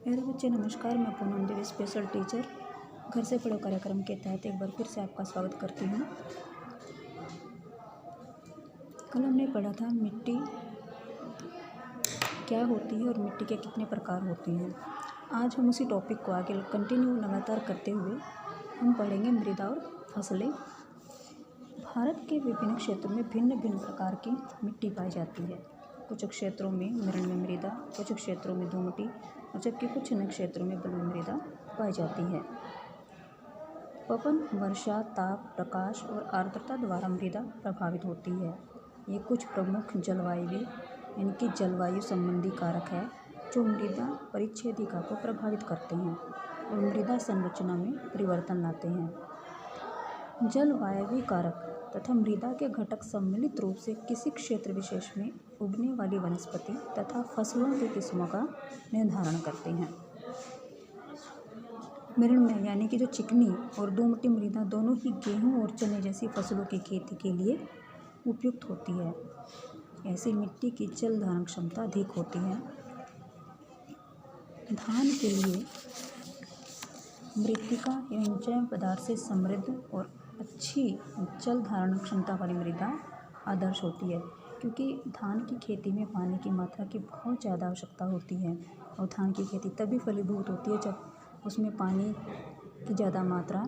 मेरे बच्चे नमस्कार। मैं पूनम देवी स्पेशल टीचर घर से पढ़ो कार्यक्रम के तहत एक बार फिर से आपका स्वागत करती हूँ। कल हमने पढ़ा था मिट्टी क्या होती है और मिट्टी के कितने प्रकार होते हैं। आज हम उसी टॉपिक को आगे कंटिन्यू लगातार करते हुए हम पढ़ेंगे मृदा और फसलें। भारत के विभिन्न क्षेत्रों में भिन्न भिन्न प्रकार की मिट्टी पाई जाती है। कुछ क्षेत्रों में मृण मृदा, कुछ क्षेत्रों में दोमटी और जबकि कुछ अन्य क्षेत्रों में बलुई मृदा पाई जाती है। पवन, वर्षा, ताप, प्रकाश और आर्द्रता द्वारा मृदा प्रभावित होती है। ये कुछ प्रमुख जलवायु संबंधी कारक है जो मृदा परिच्छेदिका को प्रभावित करते हैं और मृदा संरचना में परिवर्तन लाते हैं। जलवायवीय कारक तथा मृदा के घटक सम्मिलित रूप से किसी क्षेत्र विशेष में उगने वाली वनस्पति तथा फसलों की किस्मों का निर्धारण करते हैं। मृण में यानी कि जो चिकनी और दोमटी मृदा दोनों ही गेहूं और चने जैसी फसलों की खेती के लिए उपयुक्त होती है। ऐसी मिट्टी की जल धारण क्षमता अधिक होती है। धान के लिए मृत्तिका एवं जैव पदार्थ से समृद्ध और अच्छी जल धारण क्षमता वाली मृदा आदर्श होती है, क्योंकि धान की खेती में पानी की मात्रा की बहुत ज़्यादा आवश्यकता होती है और धान की खेती तभी फलीभूत होती है जब उसमें पानी की ज़्यादा मात्रा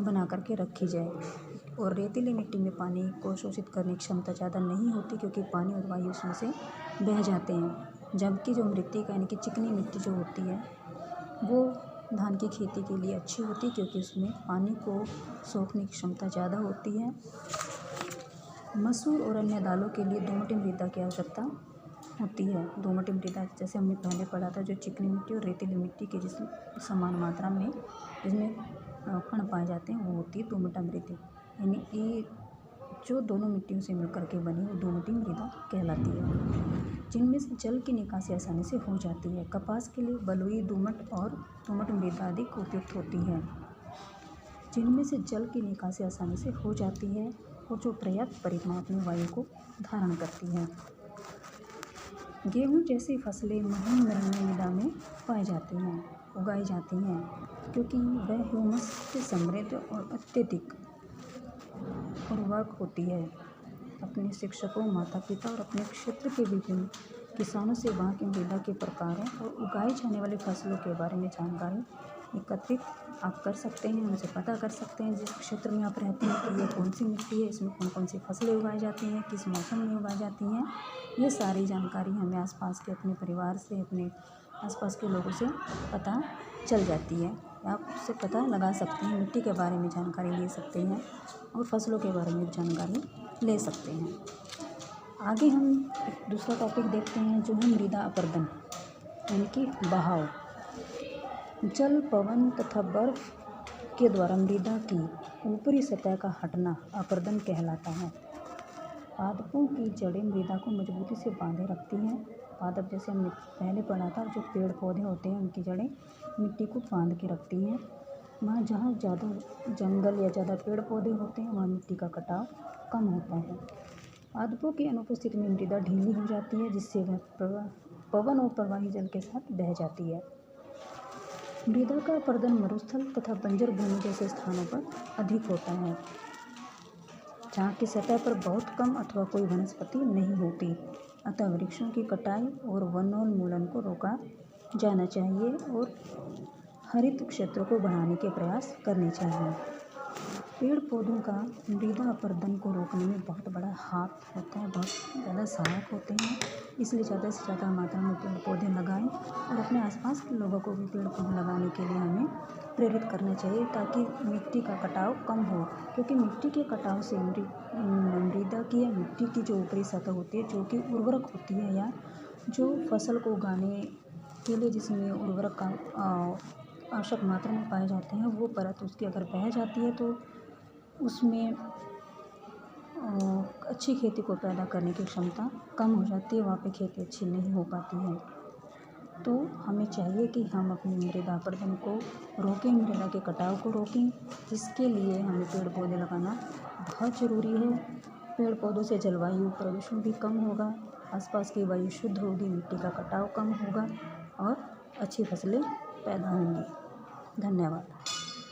बना करके रखी जाए। और रेतीली मिट्टी में पानी को शोषित करने की क्षमता ज़्यादा नहीं होती, क्योंकि पानी और वायु उसमें से बह जाते हैं। जबकि जो मृत्तिका यानी कि चिकनी मिट्टी जो होती है वो धान की खेती के लिए अच्छी होती है, क्योंकि उसमें पानी को सोखने की क्षमता ज़्यादा होती है। मसूर और अन्य दालों के लिए दोमट मृदा की आवश्यकता होती है। दोमट मृदा जैसे हमने पहले पढ़ा था, जो चिकनी मिट्टी और रेतीली मिट्टी के जिस समान मात्रा में जिसमें कण पाए जाते हैं वो होती है दोमट मृदा। यानी ये जो दोनों मिट्टियों से मिलकर के बनी वो दोमटी मृदा कहलाती है, जिनमें से जल की निकासी आसानी से हो जाती है। कपास के लिए बलुई, दोमट और दोमट मृदा अधिक उपयुक्त होती है, जिनमें से जल की निकासी आसानी से हो जाती है और जो पर्याप्त परिमाण में वायु को धारण करती है। गेहूँ जैसी फसलें महीन मृण मृदा में उगाई जाती हैं, क्योंकि वह ह्यूमस से समृद्ध और अत्यधिक उर्वरक होती है। अपने शिक्षकों, माता पिता और अपने क्षेत्र के विभिन्न किसानों से वहाँ की मृदा के प्रकारों और उगाई जाने वाली फसलों के बारे में जानकारी एकत्रित आप कर सकते हैं, उनसे पता कर सकते हैं जिस क्षेत्र में आप रहते हैं कि ये कौन सी मिट्टी है, इसमें कौन कौन सी फसलें उगाई जाती हैं, किस मौसम में उगाई जाती हैं। ये सारी जानकारी हमें आसपास के अपने परिवार से, अपने आसपास के लोगों से पता चल जाती है। आप उससे पता लगा सकते हैं, मिट्टी के बारे में जानकारी ले सकते हैं और फसलों के बारे में जानकारी ले सकते हैं। आगे हम एक दूसरा टॉपिक देखते हैं जो है मृदा अपरदन यानी कि बहाव। जल, पवन तथा बर्फ के द्वारा मृदा की ऊपरी सतह का हटना अपरदन कहलाता है। पादपों की जड़ें मृदा को मजबूती से बांधे रखती हैं। पादप जैसे हमने पहले पढ़ा था, जो पेड़ पौधे होते हैं उनकी जड़ें मिट्टी को बांध के रखती हैं। वहाँ जहाँ ज़्यादा जंगल या ज़्यादा पेड़ पौधे होते हैं वहाँ मिट्टी का कटाव कम होता है। पादपों की अनुपस्थिति में मृदा ढीली हो जाती है, जिससे वह पवन और प्रवाही जल के साथ बह जाती है। मृदा का अपरदन मरुस्थल तथा बंजर भूमि जैसे स्थानों पर अधिक होता है, जहाँ की सतह पर बहुत कम अथवा कोई वनस्पति नहीं होती। अतः वृक्षों की कटाई और वनोन्मूलन को रोका जाना चाहिए और हरित क्षेत्रों को बढ़ाने के प्रयास करने चाहिए। पेड़ पौधों का मृदा अपरदन को रोकने में बहुत बड़ा हाथ होता है, बहुत ज़्यादा सहायक होते हैं। इसलिए ज़्यादा से ज़्यादा मात्रा में पेड़ पौधे लगाएं और अपने आसपास के लोगों को भी पेड़ पौधे लगाने के लिए हमें प्रेरित करना चाहिए, ताकि मिट्टी का कटाव कम हो। क्योंकि मिट्टी के कटाव से मृदा की या मिट्टी की जो ऊपरी सतह होती है, जो कि उर्वरक होती है या जो फसल को उगाने के लिए जिसमें उर्वरक का आवश्यक मात्रा में पाए जाते हैं, वो परत उसकी अगर बह जाती है तो उसमें अच्छी खेती को पैदा करने की क्षमता कम हो जाती है, वहाँ पे खेती अच्छी नहीं हो पाती है। तो हमें चाहिए कि हम अपनी मृदा अपरदन को रोकें, मृदा के कटाव को रोकें, जिसके लिए हमें पेड़ पौधे लगाना बहुत ज़रूरी है। पेड़ पौधों से जलवायु प्रदूषण भी कम होगा, आसपास की वायु शुद्ध होगी, मिट्टी का कटाव कम होगा और अच्छी फसलें पैदा होंगी। धन्यवाद।